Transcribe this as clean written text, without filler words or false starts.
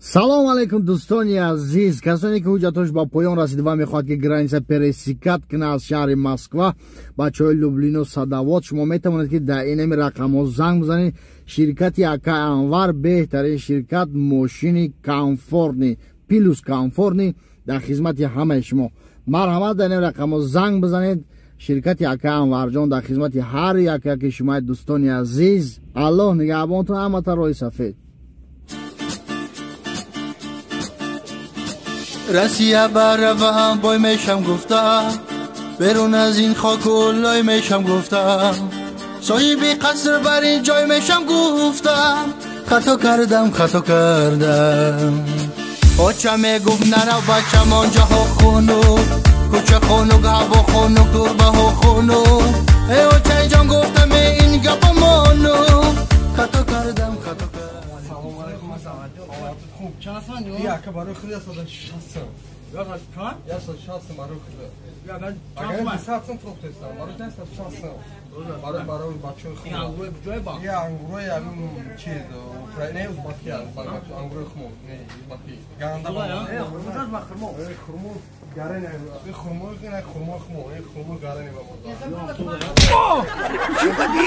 салом алейкум дӯстони азиз, касоне ки ҳуҷҷатош ба поён расида ва мехоҳад ки граница пересекат кунад аз шаҳри Москва ба чои Люблино Садовод, шумо метавонед ки дар инами рақамҳо занг бизанед. Ширкати Ака Анвар беҳтарин ширкат мошини комфортни плюс комфортни дар хизмати ҳамаи шумо. Марҳамат, дар инами рақамҳо занг бизанед. Ширкати Ака Анварҷон дар хизмати ҳар яки шумои дӯстони азиз. Аллоҳ нигаҳбонтон ҳамата роҳи сафед. Россия баравам бой мешам гуфтам, берун аз ин хоку лой мешам гуфтам, соҳиби қаср бар ин ҷой мешам гуфтам, хато кардам оча мегуфт нарав бачам онҷаҳо хунук, кӯча хунук, ҳаво хунук, турбаҳо хунук, очаҷон гуфтам ин гапа монук, хато кардам. خوب چند هستن جو؟ یا که برای خیلی هستن 60. یا از کار؟ یا 60 برای خیلی. یا من اگر چند 20 هستن فروخته هستن. برای 60. برای بچه‌های خوب. این انگور جای با. یا انگور یا چیز اوکراینی ازبکی است. انگور خمو. نه ازبکی. گرانده با. کجاست با خرمو؟ خرمو گرانه. این خرمو نه خرمو خمو. این خرمو گرانه با ما. چی بدی؟